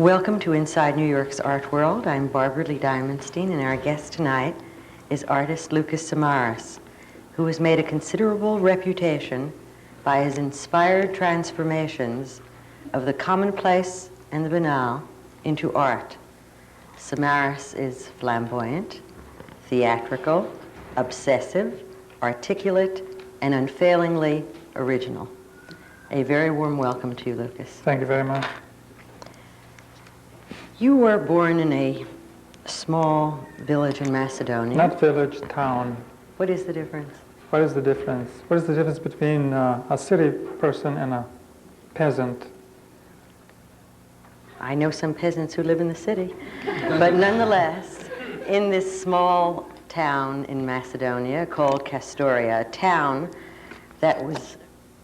Welcome to Inside New York's Art World. I'm Barbara Lee Diamondstein, and our guest tonight is artist Lucas Samaras, who has made a considerable reputation by his inspired transformations of the commonplace and the banal into art. Samaras is flamboyant, theatrical, obsessive, articulate, and unfailingly original. A very warm welcome to you, Lucas. Thank you very much. You were born in a small village in Macedonia. Not village, town. What is the difference? What is the difference? What is the difference between a city person and a peasant? I know some peasants who live in the city, but nonetheless, in this small town in Macedonia called Castoria, a town that was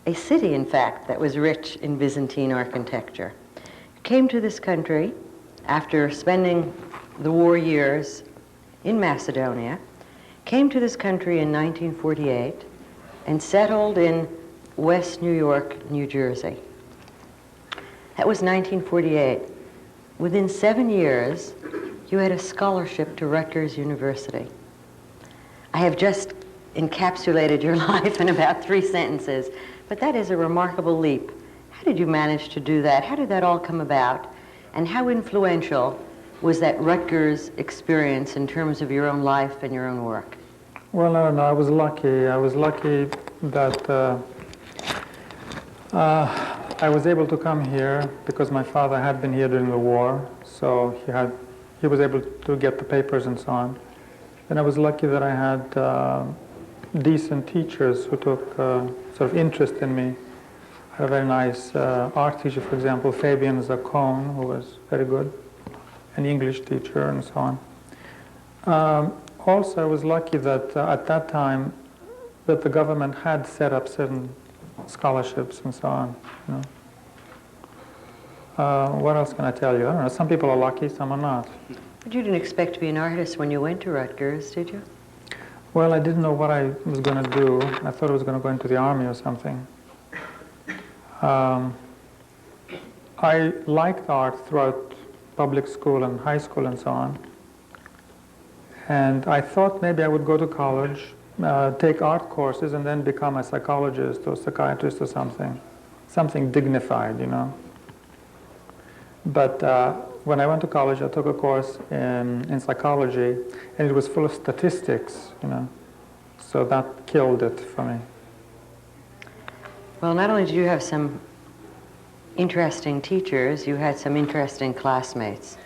a city, in fact, that was rich in Byzantine architecture. You came to this country after spending the war years in Macedonia, came to this country in 1948 and settled in West New York, New Jersey. That was 1948. Within 7 years, you had a scholarship to Rutgers University. I have just encapsulated your life in about 3 sentences, but that is a remarkable leap. How did you manage to do that? How did that all come about? And how influential was that Rutgers experience in terms of your own life and your own work? Well, no, I was lucky. I was lucky that I was able to come here because my father had been here during the war, so he was able to get the papers and so on. And I was lucky that I had decent teachers who took sort of interest in me. I had a very nice art teacher, for example, Fabian Zacone, who was very good, an English teacher and so on. Also, I was lucky that at that time that the government had set up certain scholarships and so on. You know. What else can I tell you? I don't know. Some people are lucky, some are not. But you didn't expect to be an artist when you went to Rutgers, did you? Well, I didn't know what I was going to do. I thought I was going to go into the army or something. I liked art throughout public school and high school and so on. And I thought maybe I would go to college, take art courses, and then become a psychologist or psychiatrist or something dignified, you know. But when I went to college, I took a course in psychology, and it was full of statistics, you know. So that killed it for me. Well, not only did you have some interesting teachers, you had some interesting classmates.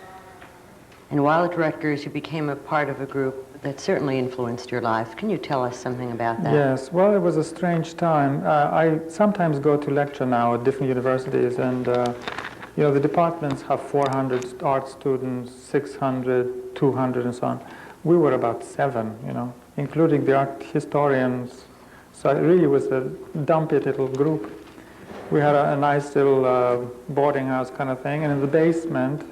And while at Rutgers, you became a part of a group that certainly influenced your life. Can you tell us something about that? Yes, well, it was a strange time. I sometimes go to lecture now at different universities, and you know, the departments have 400 art students, 600, 200, and so on. We were about 7, you know, including the art historians. So it really was a dumpy little group. We had a nice little boarding house kind of thing, and in the basement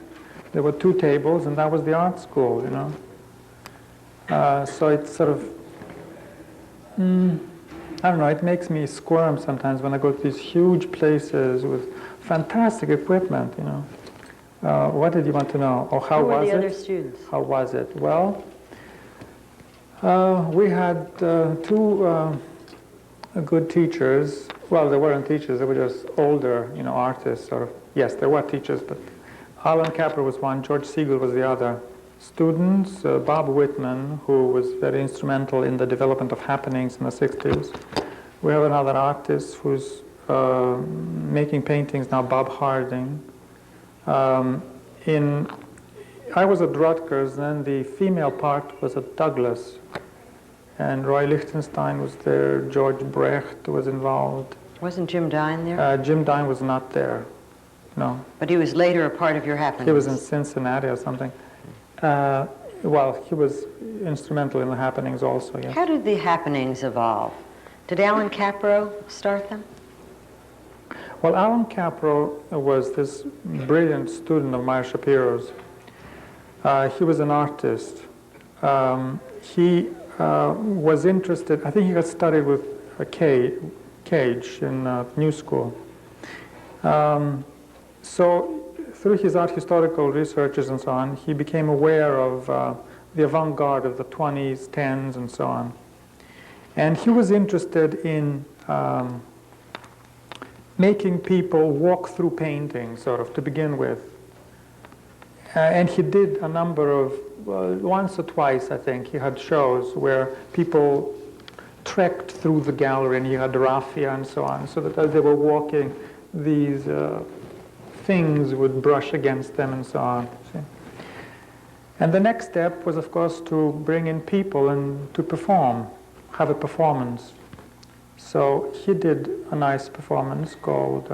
there were 2 tables, and that was the art school, you know. So it's sort of, I don't know, it makes me squirm sometimes when I go to these huge places with fantastic equipment, you know. What did you want to know? Or how was it? Who were the other students? How was it? Well, we had 2 good teachers. Well, they weren't teachers, they were just older, you know, artists, sort of. Yes, they were teachers, but Alan Capper was one, George Siegel was the other. Students, Bob Whitman, who was very instrumental in the development of happenings in the 60s. We have another artist who's making paintings now, Bob Harding. I was at Rutgers, then the female part was at Douglas. And Roy Lichtenstein was there, George Brecht was involved. Wasn't Jim Dine there? Jim Dine was not there, no. But he was later a part of your happenings. He was in Cincinnati or something. Well, he was instrumental in the happenings also, yes. How did the happenings evolve? Did Alan Capro start them? Well, Alan Capro was this brilliant student of Meyer Shapiro's. He was an artist. He was interested, I think he got studied with Cage in New School. So through his art historical researches and so on, he became aware of the avant-garde of the 20s, 10s, and so on. And he was interested in making people walk through painting, sort of, to begin with. And he did a number of, once or twice, I think, he had shows where people trekked through the gallery, and he had raffia and so on, so that as they were walking, these things would brush against them and so on. See? And the next step was, of course, to bring in people and to perform, have a performance. So he did a nice performance called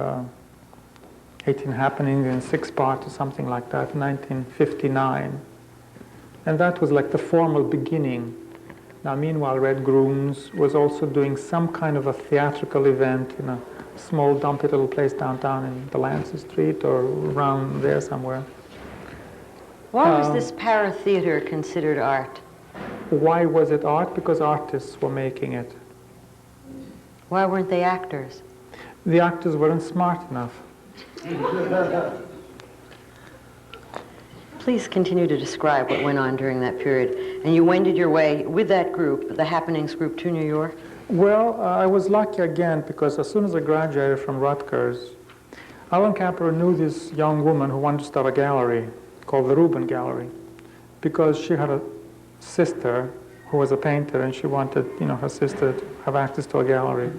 18 Happenings in 6 parts or something like that, 1959. And that was like the formal beginning. Now, meanwhile, Red Grooms was also doing some kind of a theatrical event in a small, dumpy little place downtown in Delancey Street or around there somewhere. Why was this para-theater considered art? Why was it art? Because artists were making it. Why weren't they actors? The actors weren't smart enough. Please continue to describe what went on during that period. And you wended your way with that group, the Happenings group, to New York? Well, I was lucky again, because as soon as I graduated from Rutgers, Alan Capra knew this young woman who wanted to start a gallery called the Rubin Gallery, because she had a sister who was a painter, and she wanted, her sister to have access to a gallery.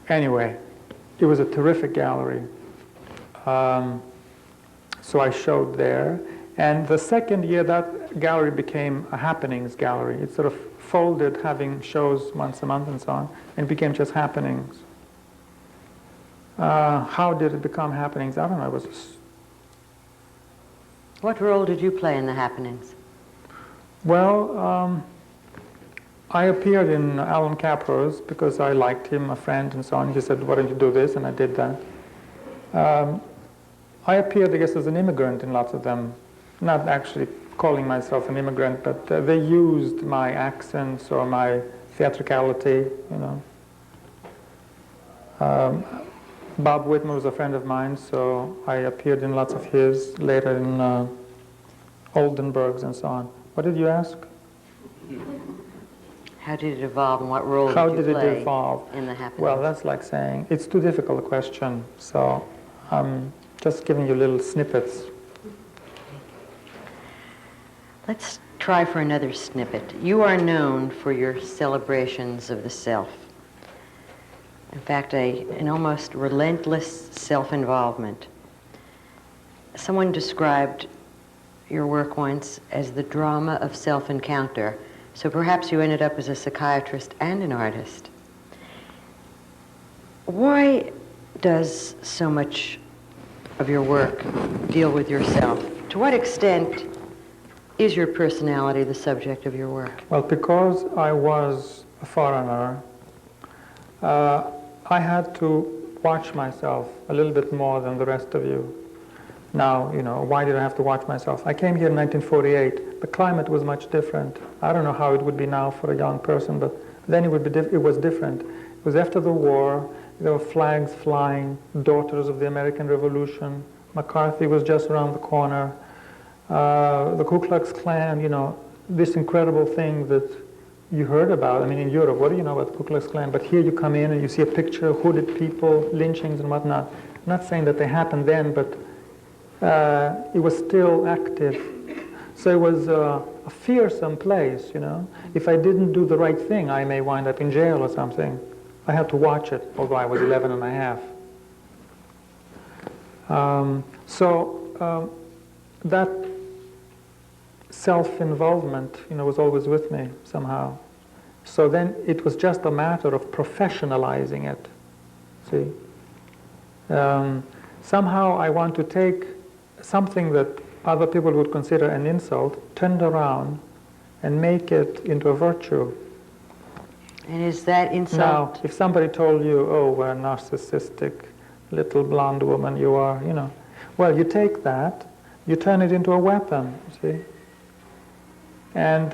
Anyway, it was a terrific gallery. So I showed there. And the second year, that gallery became a Happenings gallery. It sort of folded, having shows once a month and so on, and became just Happenings. How did it become Happenings? I don't know. It was What role did you play in the Happenings? Well, I appeared in Alan Capra's because I liked him, a friend, and so on. He said, why don't you do this? And I did that. I appeared, I guess, as an immigrant in lots of them. Not actually calling myself an immigrant, but they used my accents or my theatricality, Bob Whitmer was a friend of mine, so I appeared in lots of his, later in Oldenburg's and so on. What did you ask? How did it evolve, and what role How did you did play it evolve? in the Happenings? Well, that's like saying, it's too difficult a question, so I'm just giving you little snippets. Let's try for another snippet. You are known for your celebrations of the self. In fact, an almost relentless self-involvement. Someone described your work once as the drama of self-encounter. So perhaps you ended up as a psychiatrist and an artist. Why does so much of your work deal with yourself? To what extent is your personality the subject of your work? Well, because I was a foreigner, I had to watch myself a little bit more than the rest of you. Now, why did I have to watch myself? I came here in 1948. The climate was much different. I don't know how it would be now for a young person, but then it was different. It was after the war. There were flags flying, daughters of the American Revolution. McCarthy was just around the corner. The Ku Klux Klan, this incredible thing that you heard about. I mean, in Europe, what do you know about the Ku Klux Klan? But here you come in and you see a picture of hooded people, lynchings and whatnot. I'm not saying that they happened then, but it was still active. So it was a fearsome place, If I didn't do the right thing, I may wind up in jail or something. I had to watch it, although I was 11 and a half. That self-involvement, was always with me somehow. So then it was just a matter of professionalizing it, see. Somehow I want to take something that other people would consider an insult, turned around, and make it into a virtue. And is that insult? Now, if somebody told you, oh, what a narcissistic little blonde woman you are, well, you take that, you turn it into a weapon, see? And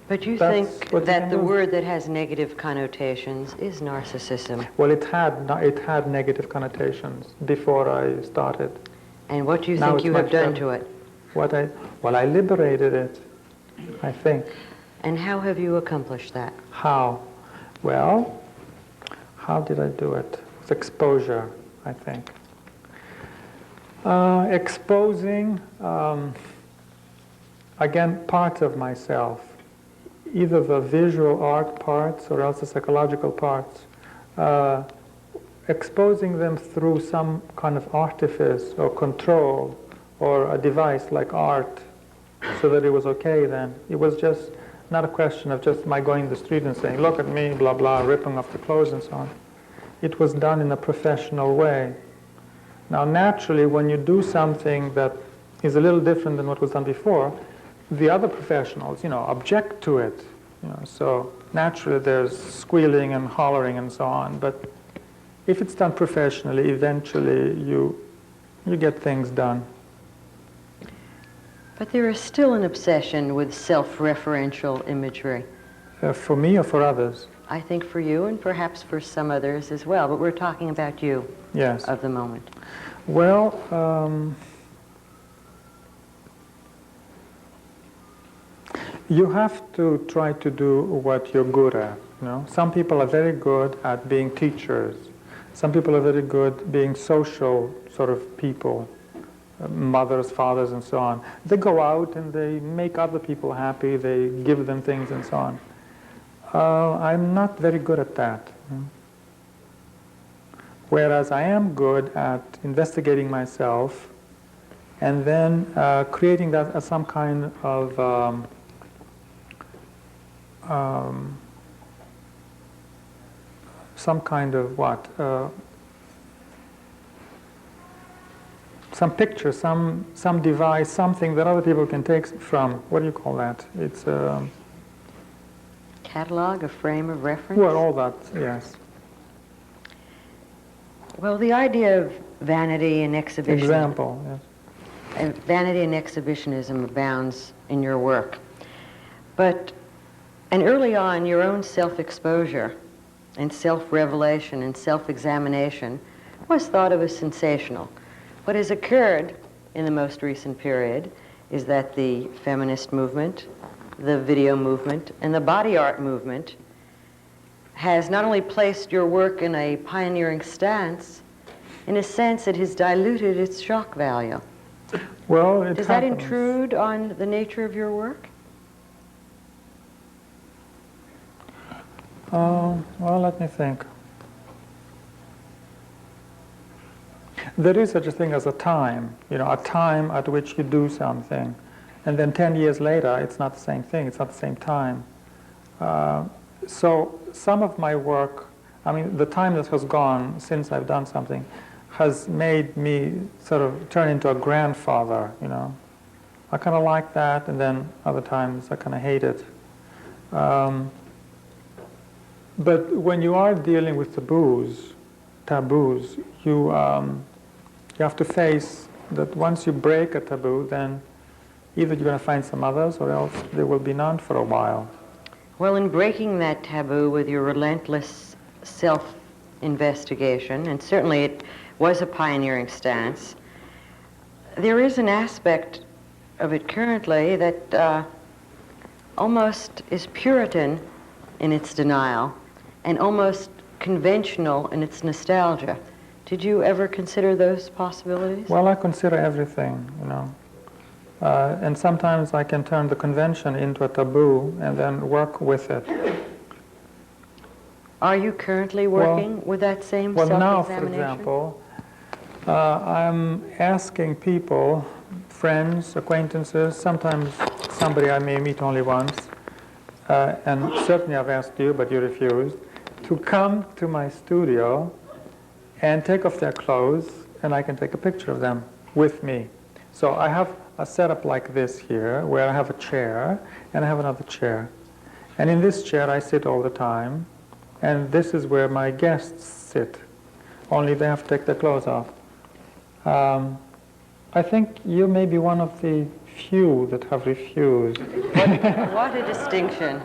but you think that the word that has negative connotations is narcissism? Well, it had negative connotations before I started. And what do you Now think it's you have much done better. to it? Well, I liberated it, I think. And how have you accomplished that? How? Well, how did I do it? With exposure, I think. Exposing, again, parts of myself, either the visual art parts or else the psychological parts, exposing them through some kind of artifice or control or a device like art, so that it was okay then. It was just not a question of just my going in the street and saying, look at me, blah, blah, ripping off the clothes and so on. It was done in a professional way. Now, naturally, when you do something that is a little different than what was done before, the other professionals, object to it. So naturally, there's squealing and hollering and so on. But if it's done professionally, eventually you get things done. But there is still an obsession with self-referential imagery. For me or for others? I think for you and perhaps for some others as well, but we're talking about you. Yes. Of the moment. Well, you have to try to do what you're good at. Some people are very good at being teachers. Some people are very good being social sort of people. Mothers, fathers, and so on. They go out and they make other people happy, they give them things and so on. I'm not very good at that. Whereas I am good at investigating myself and then creating that as some kind of what? Some picture, some device, something that other people can take from. What do you call that? It's a catalog, a frame of reference? Well, all that, yes. Well, the idea of vanity and exhibition. Example, yes. Vanity and exhibitionism abounds in your work. And early on, your own self-exposure and self-revelation and self-examination was thought of as sensational. What has occurred in the most recent period is that the feminist movement, the video movement, and the body art movement has not only placed your work in a pioneering stance, in a sense it has diluted its shock value. Well, it Does happens. that intrude on the nature of your work? Well, let me think. There is such a thing as a time at which you do something. And then 10 years later, it's not the same thing, it's not the same time. So some of my work, the time that has gone since I've done something, has made me sort of turn into a grandfather, I kind of like that, and then other times I kind of hate it. But when you are dealing with taboos, you have to face that once you break a taboo, then either you're going to find some others or else there will be none for a while. Well, in breaking that taboo with your relentless self-investigation, and certainly it was a pioneering stance, there is an aspect of it currently that almost is Puritan in its denial and almost conventional in its nostalgia. Did you ever consider those possibilities? Well, I consider everything, and sometimes I can turn the convention into a taboo and then work with it. Are you currently working with that same self-examination? Well, now, for example, I'm asking people, friends, acquaintances, sometimes somebody I may meet only once, and certainly I've asked you, but you refused, to come to my studio and take off their clothes, and I can take a picture of them with me. So I have a setup like this here, where I have a chair, and I have another chair. And in this chair I sit all the time, and this is where my guests sit, only they have to take their clothes off. I think you may be one of the few that have refused. What a distinction.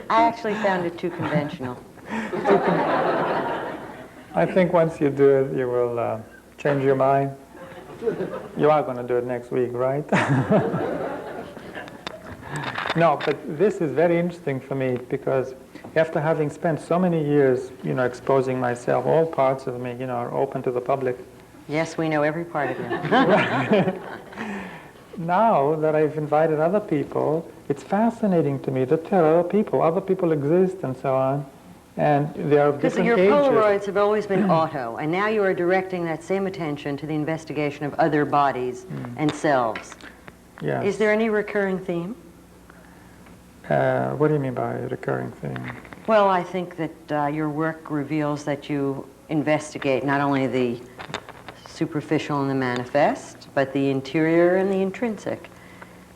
I actually found it too conventional. I think once you do it, you will change your mind. You are going to do it next week, right? No, but this is very interesting for me because after having spent so many years, exposing myself, all parts of me, are open to the public. Yes, we know every part of you. Now that I've invited other people, it's fascinating to me to tell other people exist and so on, and they are of Because different your ages. Polaroids have always been auto, and now you are directing that same attention to the investigation of other bodies and selves. Yes. Is there any recurring theme? What do you mean by a recurring theme? Well, I think that your work reveals that you investigate not only the superficial and the manifest, but the interior and the intrinsic.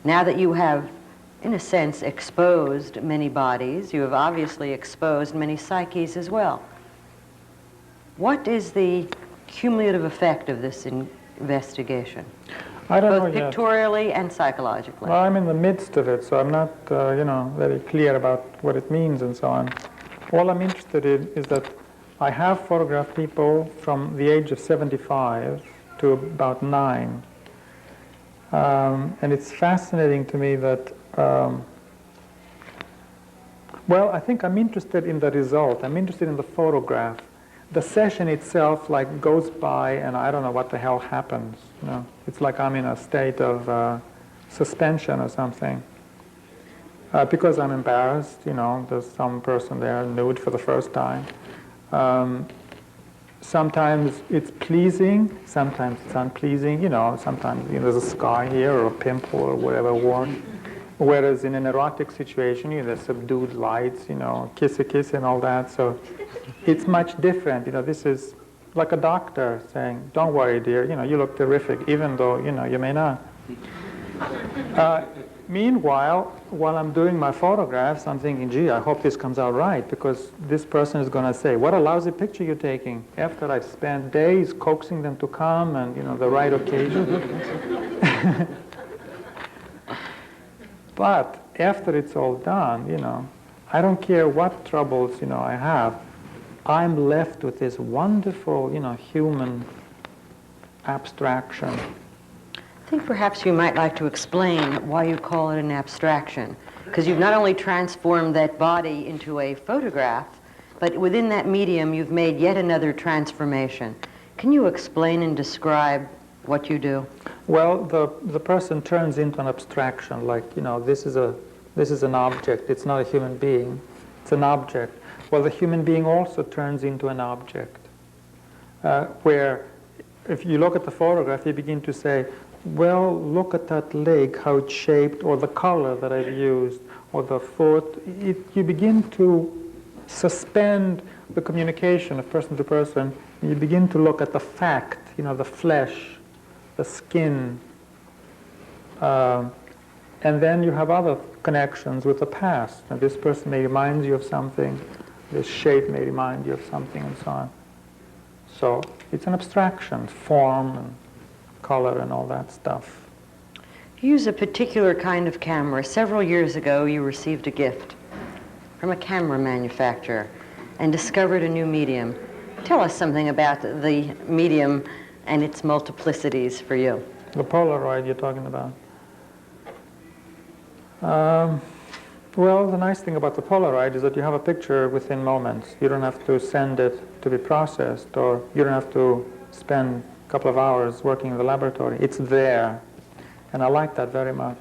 Now that you have, in a sense, exposed many bodies, you have obviously exposed many psyches as well. What is the cumulative effect of this investigation? I don't know Both yet. pictorially and psychologically. Well, I'm in the midst of it, so I'm not, very clear about what it means and so on. All I'm interested in is that I have photographed people from the age of 75 to about 9. And it's fascinating to me that, well, I think I'm interested in the result. I'm interested in the photograph. The session itself goes by and I don't know what the hell happens. It's like I'm in a state of suspension or something. Because I'm embarrassed, there's some person there nude for the first time. Sometimes it's pleasing, sometimes it's unpleasing, sometimes there's a scar here or a pimple or whatever wart. Whereas in an erotic situation, there's subdued lights, kissy and all that. So it's much different. This is like a doctor saying, don't worry, dear, you look terrific, even though, you may not. Meanwhile, while I'm doing my photographs, I'm thinking, gee, I hope this comes out right, because this person is going to say, what a lousy picture you're taking, after I've spent days coaxing them to come and, the right occasion. But after it's all done, I don't care what troubles, I have. I'm left with this wonderful, human abstraction. I think perhaps you might like to explain why you call it an abstraction. Because you've not only transformed that body into a photograph, but within that medium you've made yet another transformation. Can you explain and describe what you do? Well, the person turns into an abstraction, this is an object. It's not a human being. It's an object. Well, the human being also turns into an object, where if you look at the photograph, you begin to say, well, look at that leg, how it's shaped, or the color that I've used, or the foot. You begin to suspend the communication of person to person. You begin to look at the fact, the flesh, the skin, and then you have other connections with the past. And this person may remind you of something, this shape may remind you of something, and so on. So it's an abstraction, form and color and all that stuff. You use a particular kind of camera. Several years ago, you received a gift from a camera manufacturer and discovered a new medium. Tell us something about the medium and its multiplicities for you. The Polaroid you're talking about. Well, the nice thing about the Polaroid is that you have a picture within moments. You don't have to send it to be processed, or you don't have to spend a couple of hours working in the laboratory. It's there, and I like that very much.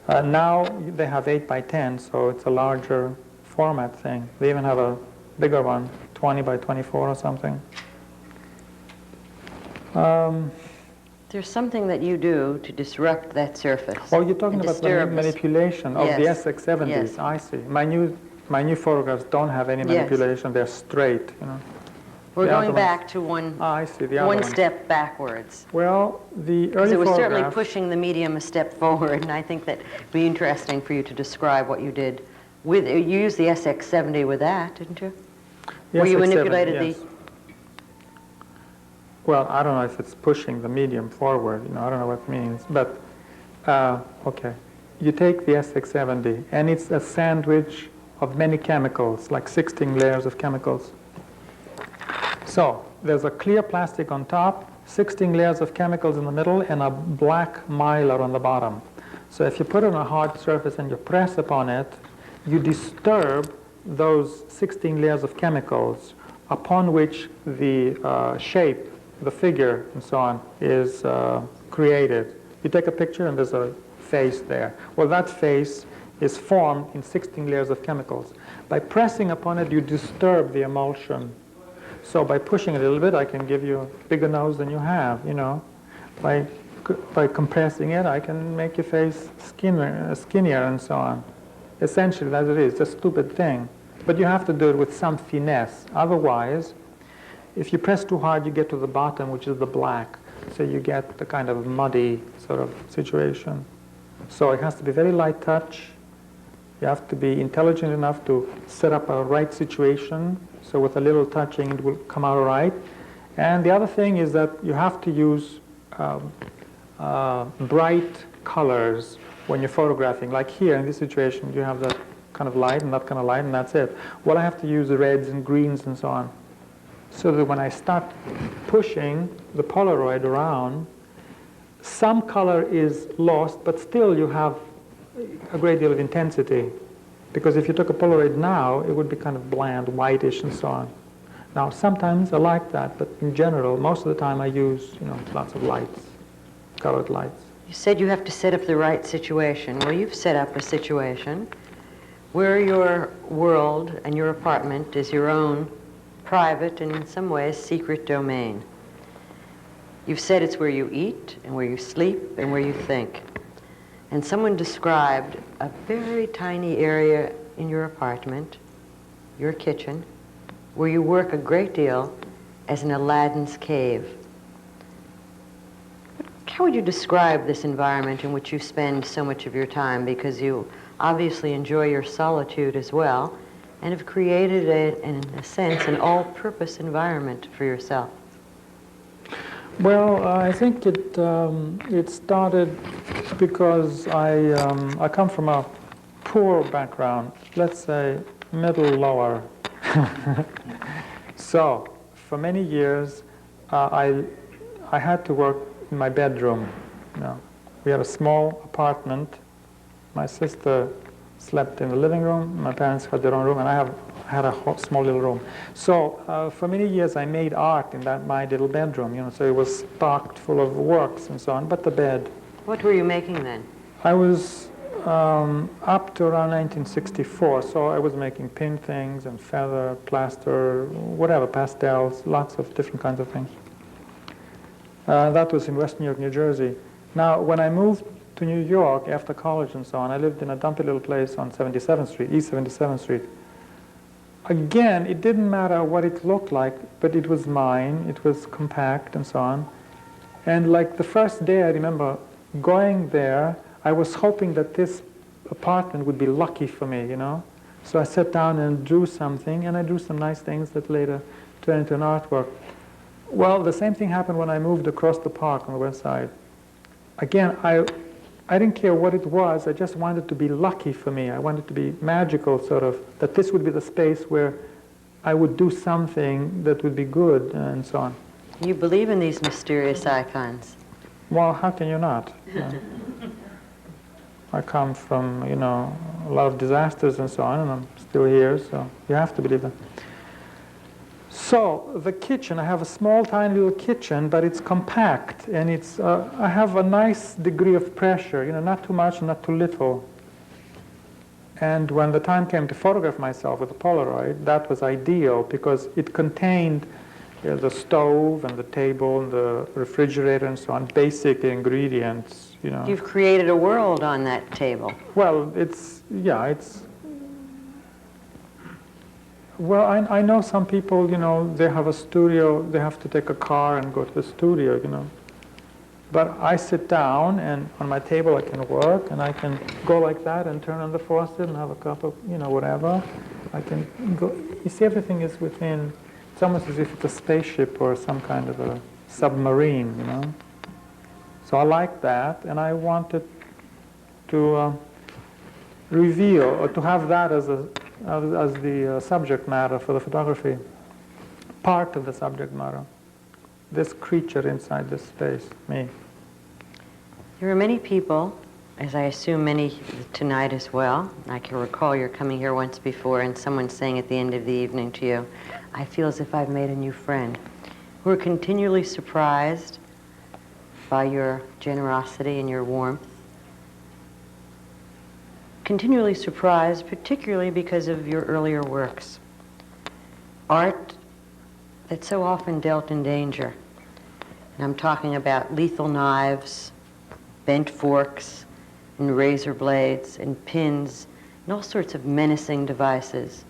Now they have 8 by 10, so it's a larger format thing. They even have a bigger one, 20 by 24 or something. There's something that you do to disrupt that surface. Oh, you're talking and about the disturb us. manipulation of the SX70s. Yes. I see. My new photographs don't have any manipulation. They're straight. We're The going other back to one I see. The other one one. step backwards. Well, the Because early it was certainly photographs. pushing the medium a step forward, and I think that would be interesting for you to describe what you did. You used the SX70 with that, didn't you? The Where you SX70, manipulated yes. the... Well, I don't know if it's pushing the medium forward. I don't know what it means. But, okay. You take the SX70, and it's a sandwich of many chemicals, like 16 layers of chemicals. So there's a clear plastic on top, 16 layers of chemicals in the middle and a black mylar on the bottom. So if you put it on a hard surface and you press upon it, you disturb those 16 layers of chemicals upon which the shape, the figure, and so on is created. You take a picture and there's a face there. Well, that face is formed in 16 layers of chemicals. By pressing upon it, you disturb the emulsion. So by pushing it a little bit, I can give you a bigger nose than you have, you know. By compressing it, I can make your face skinnier and so on. Essentially, that it is. It's a stupid thing. But you have to do it with some finesse. Otherwise, if you press too hard, you get to the bottom, which is the black. So you get the kind of muddy sort of situation. So it has to be very light touch. You have to be intelligent enough to set up a right situation. So with a little touching, it will come out all right. And the other thing is that you have to use bright colors when you're photographing. Like here in this situation, you have that kind of light and that kind of light, and that's it. Well, I have to use the reds and greens and so on. So that when I start pushing the Polaroid around, some color is lost, but still you have a great deal of intensity. Because if you took a Polaroid now, it would be kind of bland, whitish, and so on. Now, sometimes I like that, but in general, most of the time I use, lots of lights, colored lights. You said you have to set up the right situation. Well, you've set up a situation where your world and your apartment is your own private and in some ways secret domain. You've said it's where you eat and where you sleep and where you think. And someone described a very tiny area in your apartment, your kitchen, where you work a great deal as in Aladdin's cave. How would you describe this environment in which you spend so much of your time? Because you obviously enjoy your solitude as well and have created, in a sense, an all-purpose environment for yourself. Well, I think it started because I come from a poor background, let's say middle lower. So for many years I had to work in my bedroom. We had a small apartment. My sister slept in the living room. My parents had their own room, and I had a small little room. So for many years I made art in my little bedroom. So it was stocked full of works and so on. But the bed. What were you making then? I was up to around 1964. So I was making pin things and feather, plaster, whatever, pastels, lots of different kinds of things. That was in West New York, New Jersey. Now, when I moved to New York after college and so on, I lived in a dumpy little place on 77th Street, East 77th Street. Again, it didn't matter what it looked like, but it was mine, it was compact and so on. And like the first day I remember going there, I was hoping that this apartment would be lucky for me, So I sat down and drew something, and I drew some nice things that later turned into an artwork. Well, the same thing happened when I moved across the park on the west side. Again, I didn't care what it was, I just wanted to be lucky for me. I wanted to be magical, sort of, that this would be the space where I would do something that would be good, and so on. You believe in these mysterious icons? Well, how can you not? I come from, a lot of disasters and so on, and I'm still here, so you have to believe that. So the kitchen, I have a small, tiny little kitchen, but it's compact, and I have a nice degree of pressure, not too much, not too little. And when the time came to photograph myself with a Polaroid, that was ideal because it contained the stove and the table and the refrigerator and so on, basic ingredients, You've created a world on that table. Well, Well, I know some people, they have a studio, they have to take a car and go to the studio, But I sit down, and on my table I can work, and I can go like that and turn on the faucet and have a cup of, whatever. I can go, you see, everything is within, it's almost as if it's a spaceship or some kind of a submarine, So I like that, and I wanted to reveal, or to have that as the subject matter for the photography, part of the subject matter. this creature inside this space, me. There are many people, as I assume many tonight as well. I can recall you're coming here once before and someone saying at the end of the evening to you, I feel as if I've made a new friend, who are continually surprised by your generosity and your warmth. Continually surprised, particularly because of your earlier works. Art that so often dealt in danger. And I'm talking about lethal knives, bent forks, and razor blades, and pins, and all sorts of menacing devices.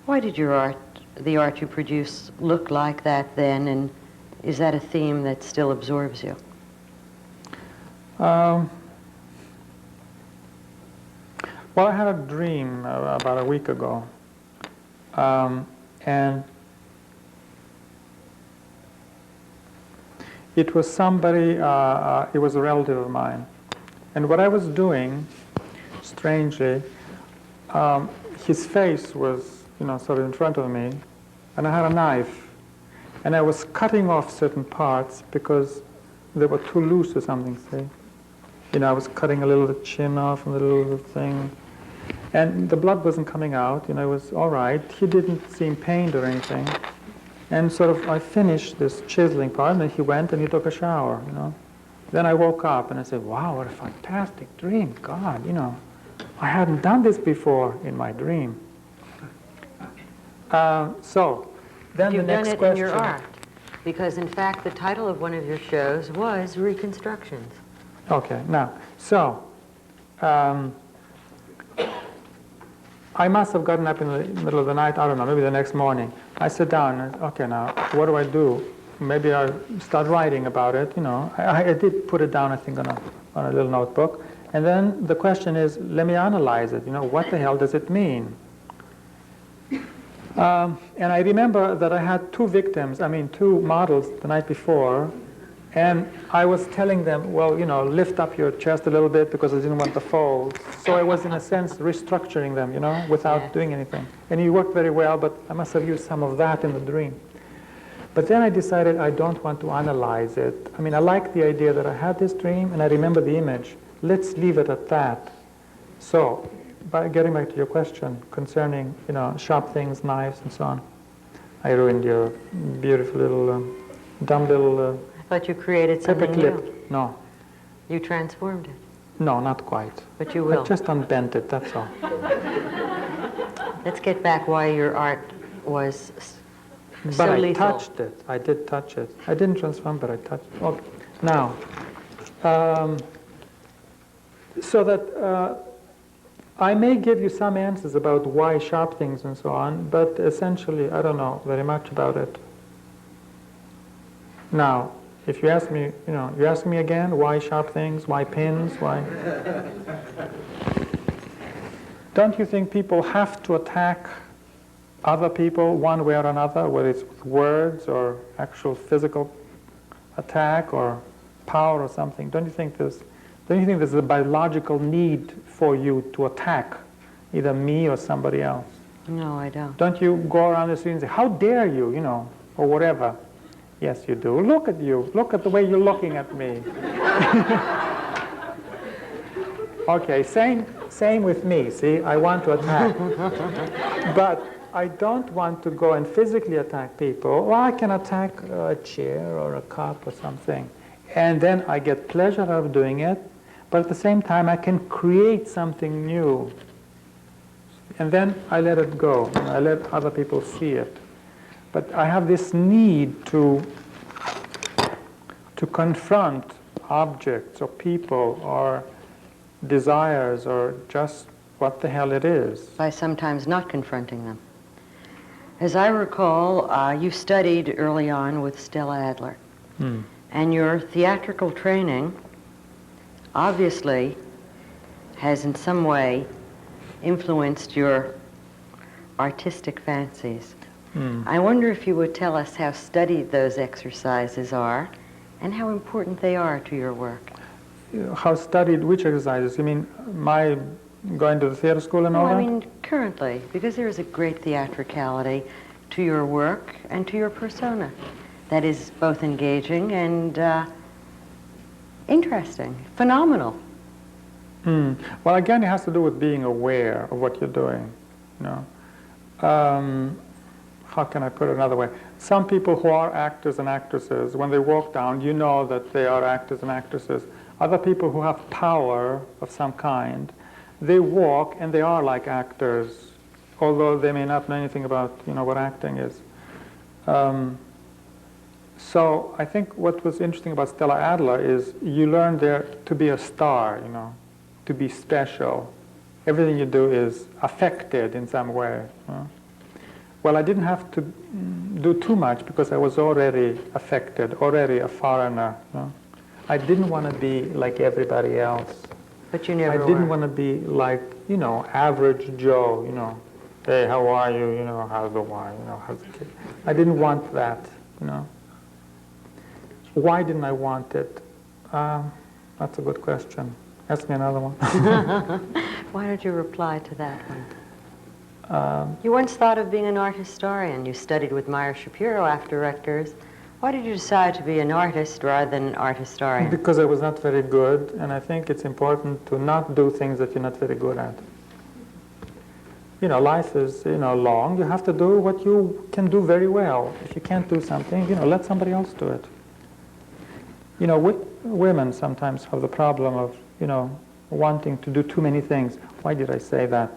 Why did your art, the art you produce, look like that then, and is that a theme that still absorbs you? Well, I had a dream about a week ago, and it was somebody, it was a relative of mine. And what I was doing, strangely, his face was, sort of in front of me, and I had a knife, and I was cutting off certain parts because they were too loose or something, see? I was cutting a little chin off and a little thing. And the blood wasn't coming out, it was all right. He didn't seem pained or anything. And sort of I finished this chiseling part, and then he went and he took a shower, Then I woke up and I said, wow, what a fantastic dream. God, I hadn't done this before in my dream. So, then You've the next done it question. in your art, because in fact the title of one of your shows was Reconstructions. Okay, now, so, I must have gotten up in the middle of the night, I don't know, maybe the next morning. I sat down and, okay, now, what do I do? Maybe I start writing about it, I did put it down, I think, on a little notebook. And then the question is, let me analyze it, what the hell does it mean? And I remember that I had two models the night before, and I was telling them, well, lift up your chest a little bit because I didn't want the folds. So I was, in a sense, restructuring them, without doing anything. And it worked very well, but I must have used some of that in the dream. But then I decided I don't want to analyze it. I like the idea that I had this dream, and I remember the image. Let's leave it at that. So, by getting back to your question concerning, sharp things, knives, and so on, I ruined your beautiful little, dumb little... But you created something new. No. You transformed it. No, not quite. But you will. I just unbent it, that's all. Let's get back why your art was But so I lethal. touched it. I did touch it. I didn't transform, but I touched it. Okay. Now, so that I may give you some answers about why sharp things and so on, but essentially I don't know very much about it. Now, if you ask me, you ask me again, why sharp things, why pins, why... Don't you think people have to attack other people one way or another, whether it's with words or actual physical attack or power or something? Don't you think there's a biological need for you to attack either me or somebody else? No, I don't. Don't you go around the street and say, how dare you, or whatever? Yes, you do. Look at you. Look at the way you're looking at me. Okay, same with me, see? I want to attack. But I don't want to go and physically attack people. Well, I can attack a chair or a cup or something. And then I get pleasure out of doing it, but at the same time I can create something new. And then I let it go. I let other people see it. But I have this need to confront objects or people or desires or just what the hell it is. By sometimes not confronting them. As I recall, you studied early on with Stella Adler. And your theatrical training obviously has in some way influenced your artistic fancies. I wonder if you would tell us how studied those exercises are and how important they are to your work. How studied which exercises? You mean my going to the theater school and all that? I mean currently, because there is a great theatricality to your work and to your persona. that is both engaging and interesting, phenomenal. Well, again, it has to do with being aware of what you're doing. You know, how can I put it another way? Some people who are actors and actresses, when they walk down, you know that they are actors and actresses. Other people who have power of some kind, they walk and they are like actors, although they may not know anything about, you know, what acting is. So I think what was interesting about Stella Adler is you learn there to be a star, you know, to be special. Everything you do is affected in some way. You know? Well, I didn't have to do too much because I was already affected, already a foreigner. You know? I didn't want to be like everybody else. But you never I didn't were. want to be like, you know, average Joe, you know. Hey, how are you? You know, how's the wine? You know, how's the kid? I didn't want that, you know. Why didn't I want it? That's a good question. Ask me another one. Why don't you reply to that one? You once thought of being an art historian. You studied with Meyer Shapiro after Rutgers. Why did you decide to be an artist rather than an art historian? Because I was not very good, and I think it's important to not do things that you're not very good at. You know, life is, you know, long. You have to do what you can do very well. If you can't do something, you know, let somebody else do it. You know, women sometimes have the problem of, you know, wanting to do too many things. Why did I say that?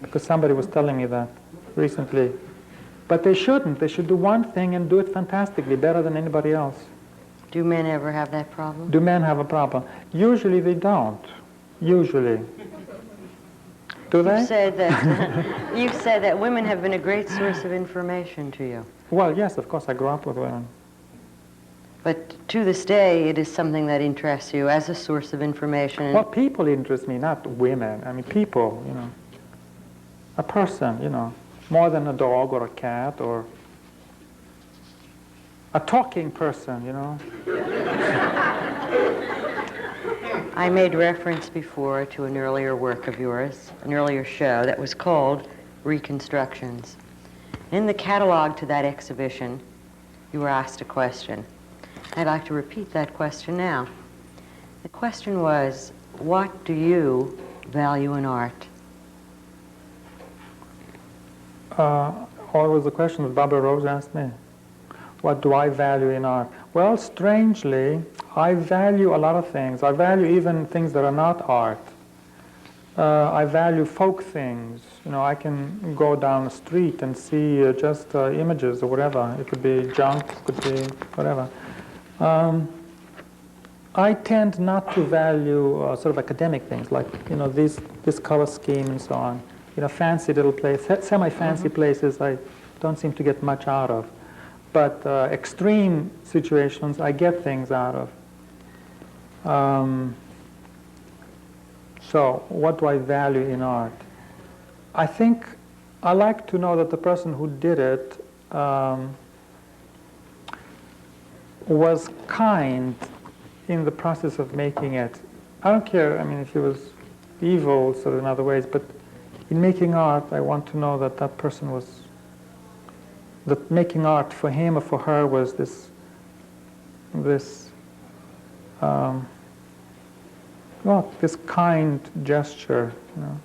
Because somebody was telling me that recently. But they shouldn't. They should do one thing and do it fantastically, better than anybody else. Do men ever have that problem? Do men have a problem? Usually they don't. Usually. Do they? You've said that, you've said that women have been a great source of information to you. Well, yes, of course, I grew up with women. But to this day, it is something that interests you as a source of information. Well, people interest me, not women. I mean, people, you know. A person, you know, more than a dog or a cat or a talking person, you know. I made reference before to an earlier work of yours, an earlier show that was called Reconstructions. In the catalog to that exhibition, you were asked a question. I'd like to repeat that question now. The question was, what do value in art? Always the question that Barbara Rose asked me. What do I value in art? Well, strangely, I value a lot of things. I value even things that are not art. I value folk things. You know, I can go down the street and see just images or whatever. It could be junk, it could be whatever. I tend not to value sort of academic things like, you know, this color scheme and so on. You know, fancy little places, semi-fancy places I don't seem to get much out of. But extreme situations, I get things out of. So what do I value in art? I think I like to know that the person who did it was kind in the process of making it. I don't care, I mean, if he was evil sort of in other ways, but in making art, I want to know that that person was, that making art for him or for her was this kind gesture, you know.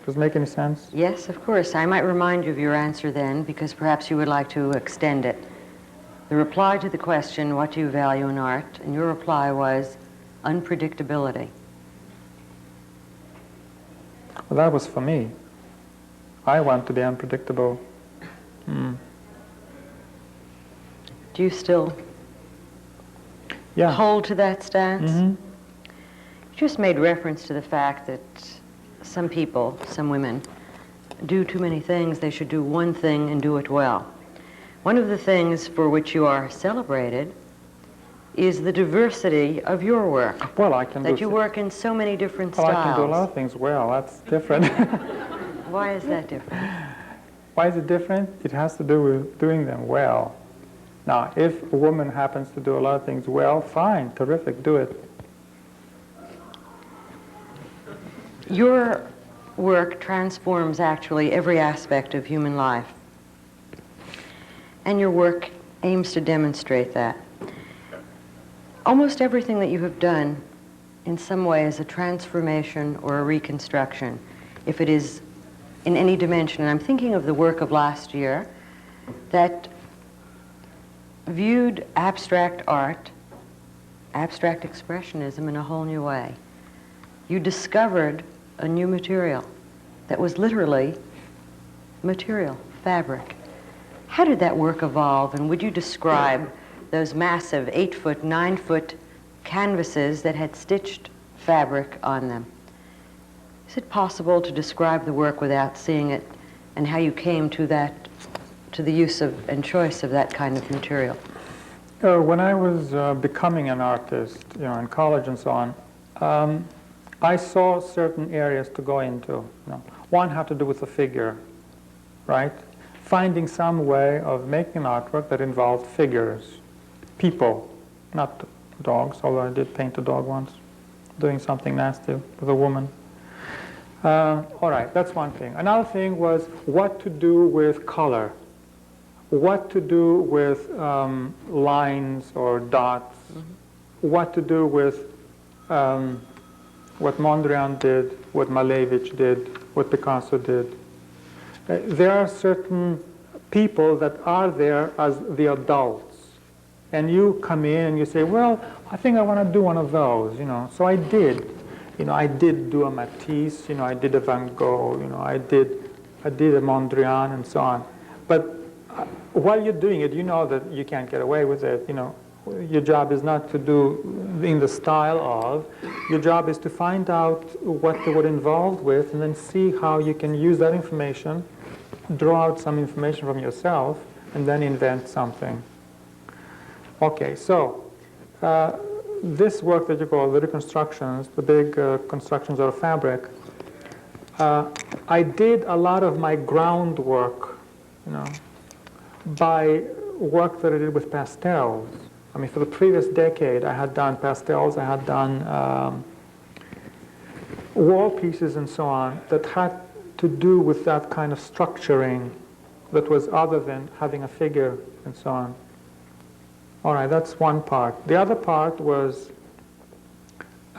Does it make any sense? Yes, of course. I might remind you of your answer then, because perhaps you would like to extend it. The reply to the question, what do you value in art? And your reply was unpredictability. Well, that was for me. I want to be unpredictable. Do you still hold to that stance? Mm-hmm. You just made reference to the fact that some people, some women, do too many things. They should do one thing and do it well. One of the things for which you are celebrated is the diversity of your work. Well, I can that you work in so many different styles. I can do a lot of things well. That's different. Why is that different? Why is it different? It has to do with doing them well. Now, if a woman happens to do a lot of things well, fine, terrific, do it. Your work transforms actually every aspect of human life. And your work aims to demonstrate that. Almost everything that you have done in some way is a transformation or a reconstruction, if it is in any dimension. And I'm thinking of the work of last year that viewed abstract art, abstract expressionism in a whole new way. You discovered a new material that was literally material, fabric. How did that work evolve, and would you describe those massive 8-foot, 9-foot canvases that had stitched fabric on them? Is it possible to describe the work without seeing it, and how you came to that, to the use of and choice of that kind of material? When I was becoming an artist, in college and so on, I saw certain areas to go into. One had to do with the figure, right? Finding some way of making an artwork that involved figures, people, not dogs, although I did paint a dog once, doing something nasty with a woman. All right, that's one thing. Another thing was what to do with color, what to do with lines or dots, what to do with what Mondrian did, what Malevich did, what Picasso did. There are certain people that are there as the adults, and you come in and you say, well, I think I want to do one of those, So I did. I did do a Matisse, I did a Van Gogh, I did a Mondrian and so on. But while you're doing it, you know that you can't get away with it, Your job is not to do in the style of. Your job is to find out what they were involved with and then see how you can use that information, draw out some information from yourself, and then invent something. Okay, so this work that you call the reconstructions, the big constructions out of fabric, I did a lot of my groundwork, by work that I did with pastels. I mean, for the previous decade, I had done pastels, I had done wall pieces and so on that had to do with that kind of structuring that was other than having a figure and so on. All right, that's one part. The other part was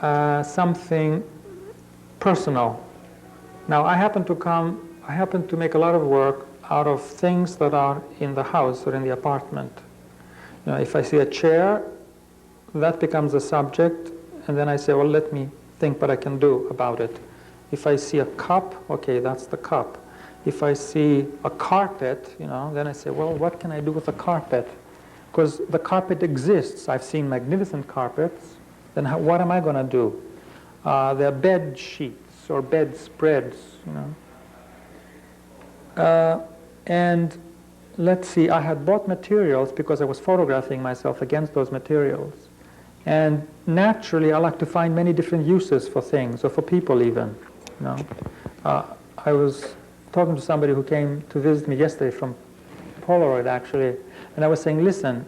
something personal. Now, I happen to make a lot of work out of things that are in the house or in the apartment. If I see a chair, that becomes a subject, and then I say, well, let me think what I can do about it. If I see a cup, okay, that's the cup. If I see a carpet, then I say, well, what can I do with a carpet? Because the carpet exists. I've seen magnificent carpets. Then what am I going to do? There are bed sheets or bed spreads, and let's see, I had bought materials because I was photographing myself against those materials. And naturally, I like to find many different uses for things, or for people even. I was talking to somebody who came to visit me yesterday from Polaroid, actually, and I was saying, listen,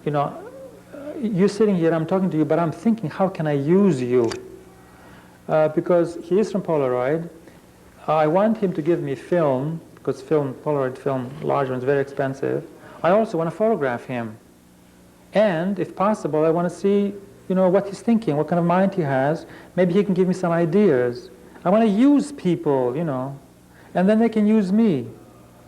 you're sitting here, I'm talking to you, but I'm thinking, how can I use you? Because he is from Polaroid. I want him to give me film, because Polaroid film, large one, is very expensive. I also want to photograph him. And, if possible, I want to see, what he's thinking, what kind of mind he has. Maybe he can give me some ideas. I want to use people, and then they can use me.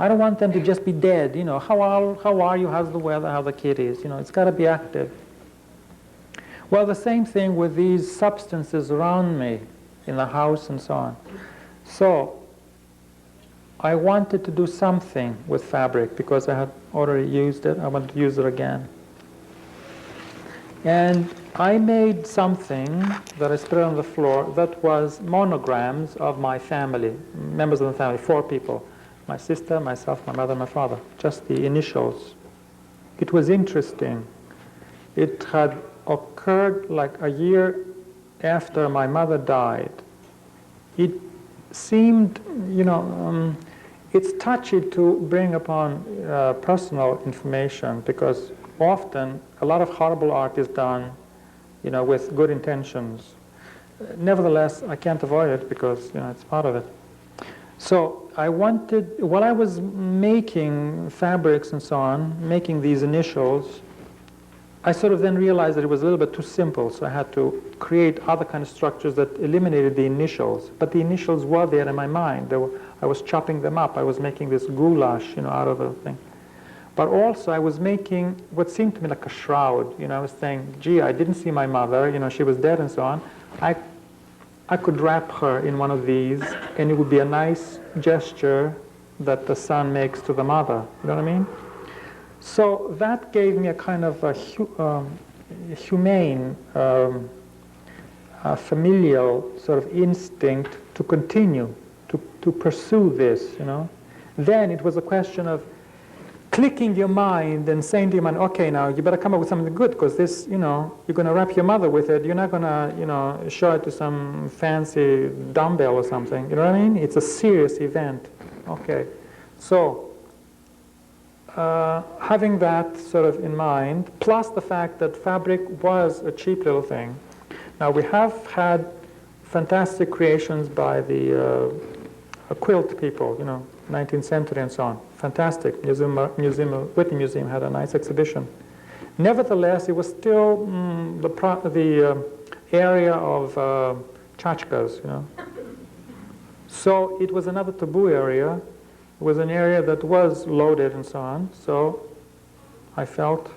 I don't want them to just be dead, how are you, how's the weather, how the kid is, it's got to be active. Well, the same thing with these substances around me, in the house and so on. So, I wanted to do something with fabric because I had already used it. I wanted to use it again. And I made something that I spread on the floor that was monograms of my family, members of the family, 4 people. My sister, myself, my mother, my father, just the initials. It was interesting. It had occurred like a year after my mother died. It seemed, it's touchy to bring upon personal information because often a lot of horrible art is done, with good intentions. Nevertheless, I can't avoid it because, it's part of it. So I wanted, while I was making fabrics and so on, making these initials, I sort of then realized that it was a little bit too simple, so I had to create other kind of structures that eliminated the initials. But the initials were there in my mind. I was chopping them up. I was making this goulash, out of a thing. But also I was making what seemed to me like a shroud. I was saying, gee, I didn't see my mother. She was dead and so on. I could wrap her in one of these, and it would be a nice gesture that the son makes to the mother. You know what I mean? So that gave me a kind of a humane, familial sort of instinct to continue, to pursue this, Then it was a question of clicking your mind and saying to your mind, okay, now you better come up with something good, because this, you're going to wrap your mother with it. You're not going to, show it to some fancy dumbbell or something. You know what I mean? It's a serious event. Okay. So, having that sort of in mind, plus the fact that fabric was a cheap little thing. Now, we have had fantastic creations by the quilt people, 19th century and so on. Fantastic. Whitney Museum had a nice exhibition. Nevertheless, it was still the area of tchotchkes, So it was another taboo area. It was an area that was loaded and so on. So I felt,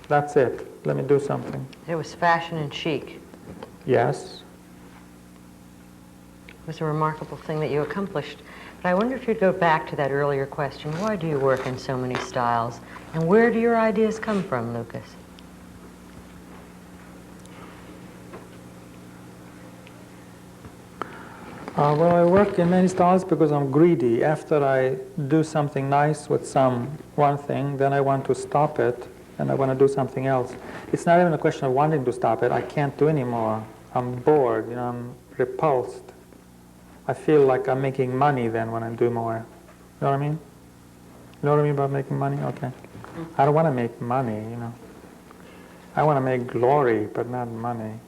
that's it. Let me do something. It was fashion and chic. Yes. It was a remarkable thing that you accomplished. But I wonder if you'd go back to that earlier question. Why do you work in so many styles? And where do your ideas come from, Lucas? Well, I work in many styles because I'm greedy. After I do something nice with one thing, then I want to stop it, and I want to do something else. It's not even a question of wanting to stop it. I can't do anymore. I'm bored, I'm repulsed. I feel like I'm making money then when I do more. You know what I mean? You know what I mean about making money? Okay. I don't want to make money, I want to make glory, but not money.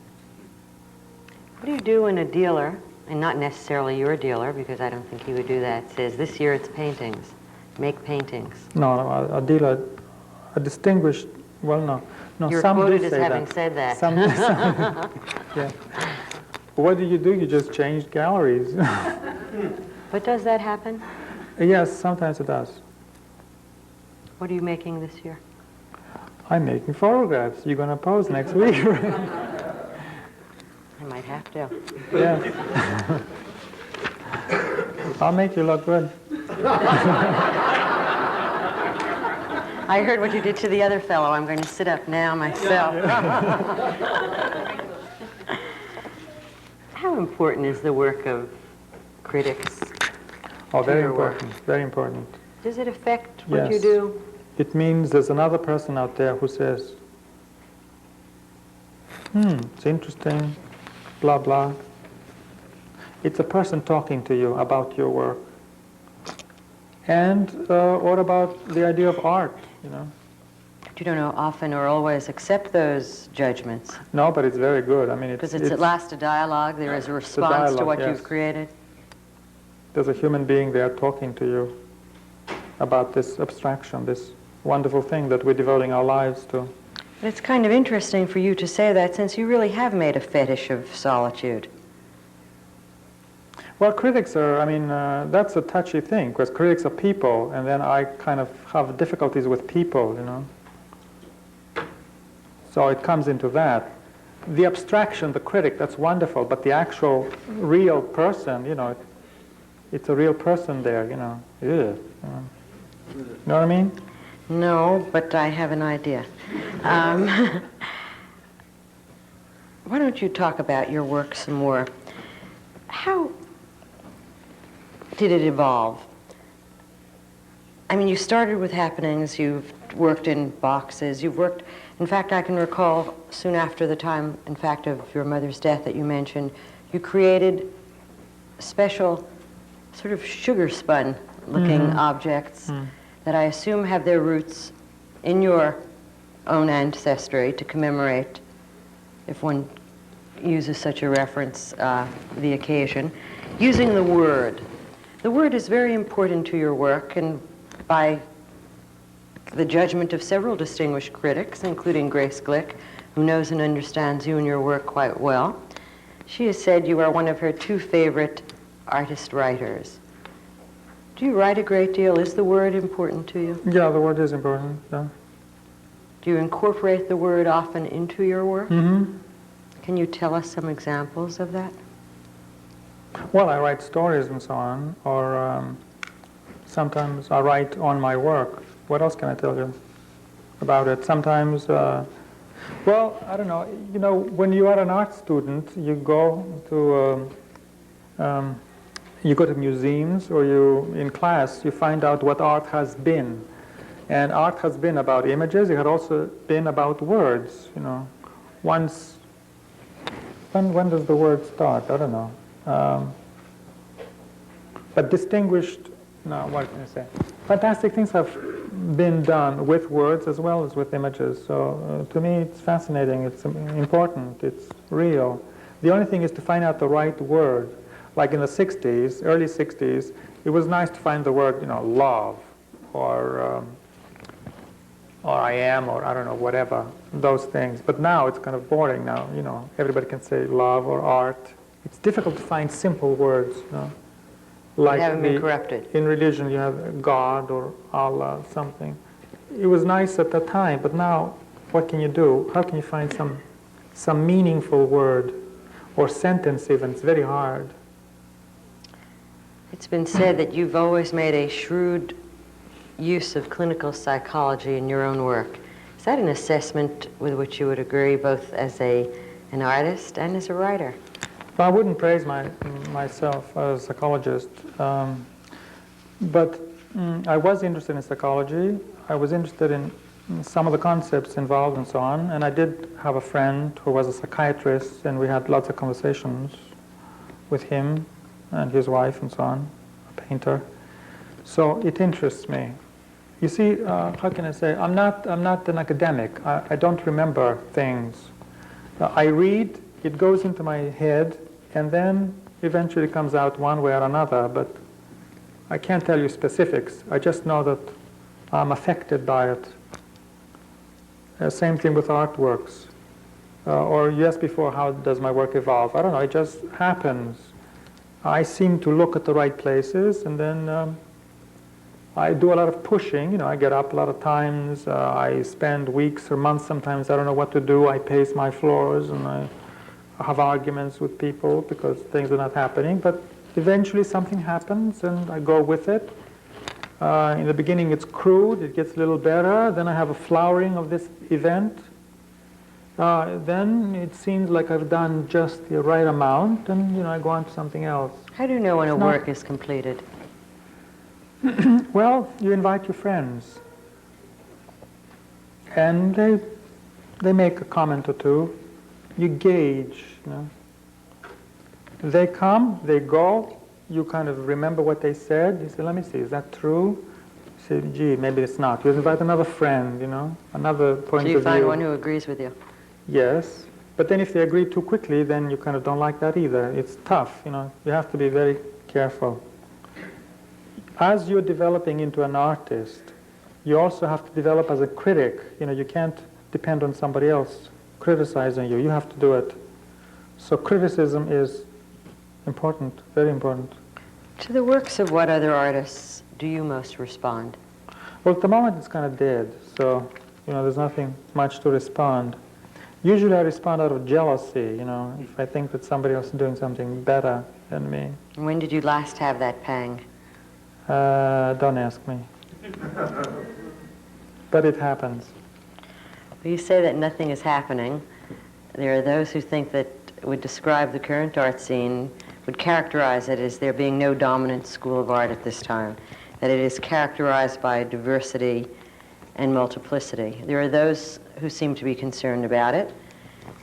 What do you do when a dealer, and not necessarily your dealer, because I don't think he would do that, says, this year it's paintings, make paintings? No, a dealer, a distinguished, no, You're some quoted do as say having that. said that. Some, yeah. What do? You just change galleries. But does that happen? Yes, sometimes it does. What are you making this year? I'm making photographs. You're going to pose next week, right? I might have to. Yeah. I'll make you look good. I heard what you did to the other fellow. I'm going to sit up now myself. How important is the work of critics? Oh, very your work? important. Very important. Does it affect what Yes. you do? It means there's another person out there who says, it's interesting, blah, blah. It's a person talking to you about your work. And what about the idea of art, But you don't often or always accept those judgments. No, but it's very good. I mean, Because it's at last a dialogue. There is a response to dialogue, what yes. you've created. There's a human being there talking to you about this abstraction, this wonderful thing that we're devoting our lives to. But it's kind of interesting for you to say that, since you really have made a fetish of solitude. Well, critics are, that's a touchy thing, because critics are people, and then I kind of have difficulties with people, So it comes into that. The abstraction, the critic, that's wonderful, but the actual real person, it's a real person there, You know what I mean? No, but I have an idea. Why don't you talk about your work some more? How did it evolve? You started with happenings, you've worked in boxes, you've worked, in fact, I can recall soon after the time, in fact, of your mother's death that you mentioned, you created special sort of sugar spun looking objects that I assume have their roots in your own ancestry to commemorate, if one uses such a reference, the occasion. Using the word. The word is very important to your work, and by the judgment of several distinguished critics, including Grace Glick, who knows and understands you and your work quite well. She has said you are one of her two favorite artist writers. Do you write a great deal? Is the word important to you? Yeah, the word is important, yeah. Do you incorporate the word often into your work? Mm-hmm. Can you tell us some examples of that? Well, I write stories and so on, or sometimes I write on my work. What else can I tell you about it? Sometimes, well, I don't know. You know, when you are an art student, you go to museums, or in class, you find out what art has been. And art has been about images. It had also been about words, you know. Once, when does the word start? I don't know. But distinguished, no, what can I say? Fantastic things have been done with words as well as with images. So to me, it's fascinating. It's important. It's real. The only thing is to find out the right word. Like in the 60s, early 60s, it was nice to find the word, you know, love, or I am, or I don't know, whatever, those things. But now it's kind of boring now, you know. Everybody can say love or art. It's difficult to find simple words, you know. Like They haven't been corrupted. In religion, you have God or Allah, something. It was nice at that time, but now, what can you do? How can you find some meaningful word or sentence even? It's very hard. It's been said that you've always made a shrewd use of clinical psychology in your own work. Is that an assessment with which you would agree, both as an artist and as a writer? Well, I wouldn't praise myself as a psychologist, but I was interested in psychology. I was interested in some of the concepts involved and so on, and I did have a friend who was a psychiatrist, and we had lots of conversations with him and his wife and so on, a painter. So it interests me. You see, how can I say, I'm not an academic. I don't remember things. I read, it goes into my head, and then eventually comes out one way or another, but I can't tell you specifics. I just know that I'm affected by it. Same thing with artworks. Or you asked before, how does my work evolve? I don't know, it just happens. I seem to look at the right places, and then I do a lot of pushing. You know, I get up a lot of times. I spend weeks or months sometimes. I don't know what to do. I pace my floors, and I have arguments with people because things are not happening. But eventually something happens, and I go with it. In the beginning, it's crude. It gets a little better. Then I have a flowering of this event. Then it seems like I've done just the right amount, and I go on to something else. How do you know when a work is completed? Well, you invite your friends, and they make a comment or two. You gauge. They come, they go. You kind of remember what they said. You say, "Let me see, is that true?" You say, "Gee, maybe it's not." You invite another friend. Another point of view. So you find one who agrees with you. Yes, but then if they agree too quickly, then you kind of don't like that either. It's tough, You have to be very careful. As you're developing into an artist, you also have to develop as a critic. You can't depend on somebody else criticizing you. You have to do it. So criticism is important, very important. To the works of what other artists do you most respond? Well, at the moment it's kind of dead, so there's nothing much to respond. Usually I respond out of jealousy, if I think that somebody else is doing something better than me. When did you last have that pang? Don't ask me. But it happens. Well, you say that nothing is happening. There are those who think that would describe the current art scene, would characterize it as there being no dominant school of art at this time, that it is characterized by diversity and multiplicity. There are those who seem to be concerned about it,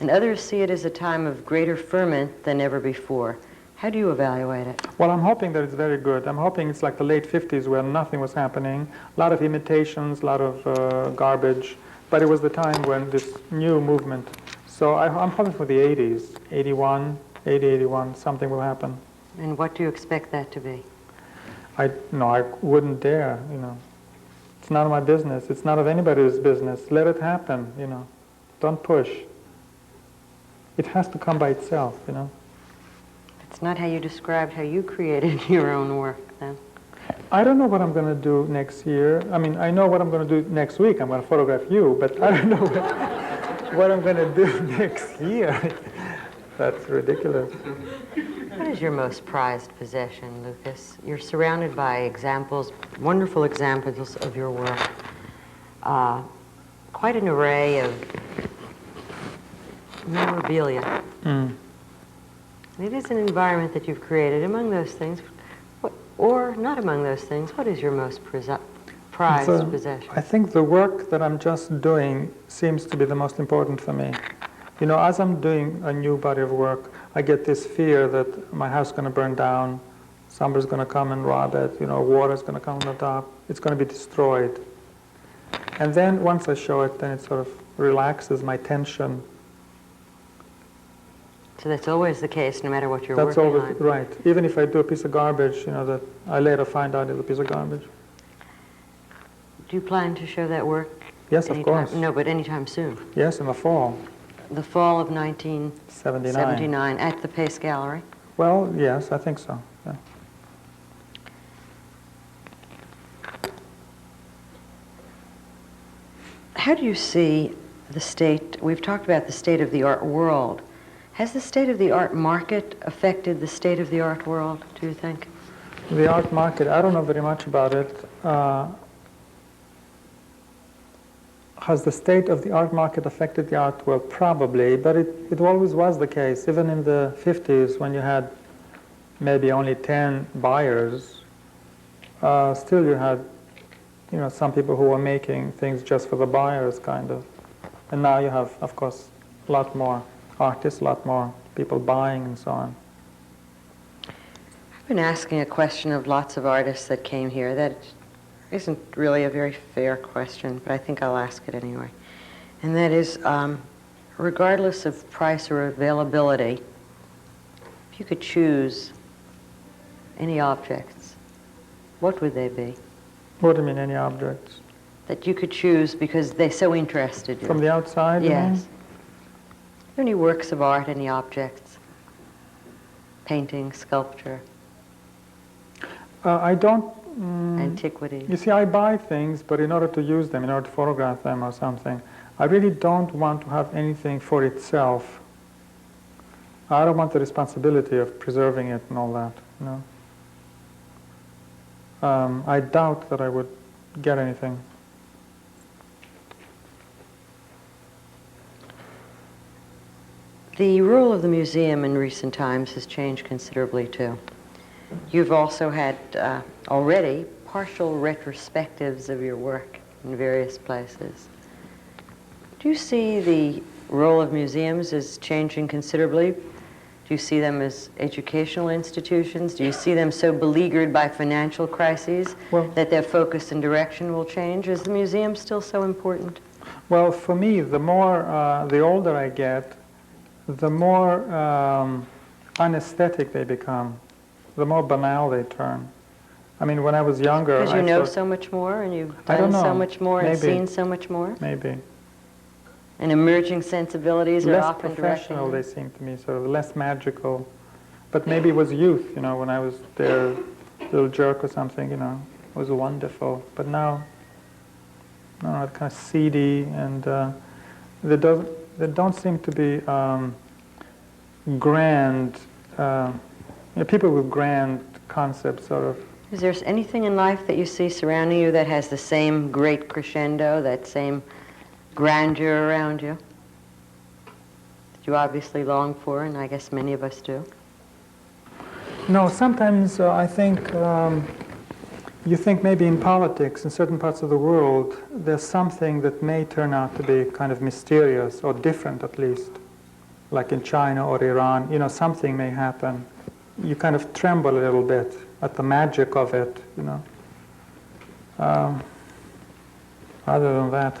and others see it as a time of greater ferment than ever before. How do you evaluate it? Well, I'm hoping that it's very good. I'm hoping it's like the late 50s where nothing was happening, a lot of imitations, a lot of garbage, but it was the time when this new movement. So I'm hoping for the 80s, 81, 80, 81, something will happen. And what do you expect that to be? I wouldn't dare, none of my business. It's none of anybody's business. Let it happen, you know. Don't push. It has to come by itself, you know. It's not how you described how you created your own work, then. I don't know what I'm going to do next year. I mean, I know what I'm going to do next week. I'm going to photograph you, but I don't know what I'm going to do next year. That's ridiculous. What is your most prized possession, Lucas? You're surrounded by examples, wonderful examples of your work. Quite an array of memorabilia. It is an environment that you've created. Among those things, or not among those things, what is your most prized possession? I think the work that I'm just doing seems to be the most important for me. You know, as I'm doing a new body of work, I get this fear that my house is going to burn down, somebody's going to come and rob it, you know, water's going to come on the top, it's going to be destroyed. And then once I show it, then it sort of relaxes my tension. So that's always the case, no matter what you're working on. That's always right. Even if I do a piece of garbage, you know, that I later find out is a piece of garbage. Do you plan to show that work? Yes, of course. No, but anytime soon. Yes, in the fall. The fall of 1979 at the Pace Gallery? Well, yes, I think so. Yeah. How do you see the state? We've talked about the state of the art world. Has the state of the art market affected the state of the art world, do you think? The art market, I don't know very much about it. Has the state of the art market affected the art world? Probably, but it always was the case. Even in the 50s, when you had maybe only 10 buyers, still you had, you know, some people who were making things just for the buyers, kind of. And now you have, of course, a lot more artists, a lot more people buying and so on. I've been asking a question of lots of artists that came here that isn't really a very fair question, but I think I'll ask it anyway. And that is, regardless of price or availability, if you could choose any objects, what would they be? What do you mean, any objects? That you could choose because they so interested you. From the outside? Yes. Any works of art, any objects? Painting, sculpture? I don't... Antiquities? You see, I buy things, but in order to use them, in order to photograph them or something, I really don't want to have anything for itself. I don't want the responsibility of preserving it and all that, you know. I doubt that I would get anything. The role of the museum in recent times has changed considerably, too. You've also had already partial retrospectives of your work in various places. Do you see the role of museums as changing considerably? Do you see them as educational institutions? Do you see them so beleaguered by financial crises that their focus and direction will change? Is the museum still so important? Well, for me, the older I get, the more unesthetic they become, the more banal they turn. I mean, when I was younger... Because you know so much more, and you've done so much more, and seen so much more? Maybe. And emerging sensibilities are often less professional, they seem to me, sort of less magical. But maybe it was youth, you know, when I was there, little jerk or something, you know, it was wonderful. But now, no, it's kind of seedy, and they don't seem to be grand, you know, people with grand concepts, sort of. Is there anything in life that you see surrounding you that has the same great crescendo, that same grandeur around you, that you obviously long for, and I guess many of us do? No, sometimes I think you think maybe in politics, in certain parts of the world, there's something that may turn out to be kind of mysterious, or different at least, like in China or Iran, you know, something may happen. You kind of tremble a little bit at the magic of it, you know. Other than that.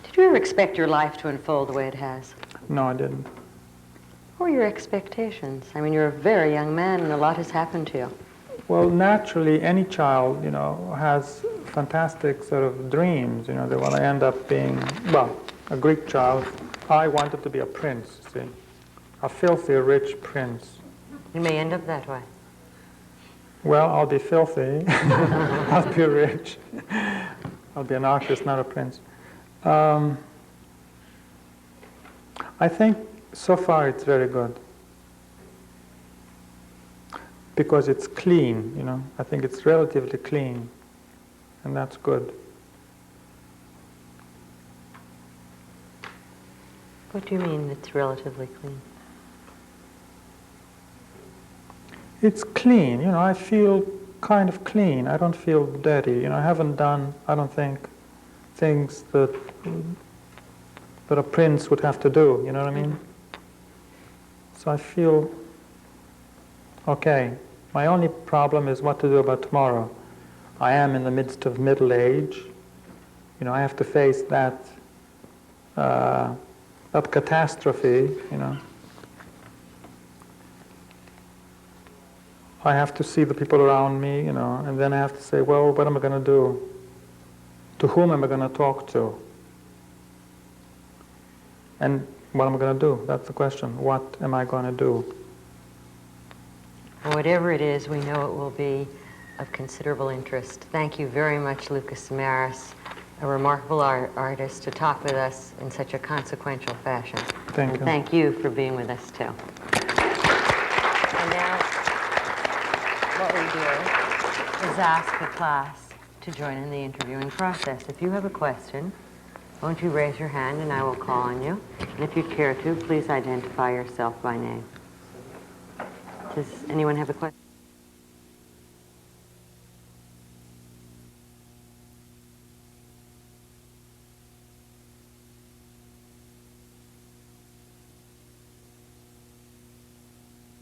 Did you ever expect your life to unfold the way it has? No, I didn't. What were your expectations? I mean, you're a very young man and a lot has happened to you. Well, naturally, any child, you know, has fantastic sort of dreams. You know, they want to end up being, well, a Greek child. I wanted to be a prince, see, a filthy rich prince. You may end up that way. Well, I'll be filthy. I'll be rich. I'll be an artist, not a prince. I think so far it's very good. Because it's clean, you know. I think it's relatively clean. And that's good. What do you mean it's relatively clean? It's clean, you know. I feel kind of clean. I don't feel dirty. You know, I haven't done, I don't think, things that a prince would have to do, you know what I mean? So I feel okay. My only problem is what to do about tomorrow. I am in the midst of middle age. You know, I have to face that that catastrophe, you know. I have to see the people around me, you know, and then I have to say, well, what am I going to do? To whom am I going to talk to? And what am I going to do? That's the question. What am I going to do? Whatever it is, we know it will be of considerable interest. Thank you very much, Lucas Samaras, a remarkable artist, to talk with us in such a consequential fashion. Thank you. Thank you for being with us, too. And now, what we do is ask the class to join in the interviewing process. If you have a question, won't you raise your hand and I will call on you. And if you care to, please identify yourself by name. Does anyone have a question?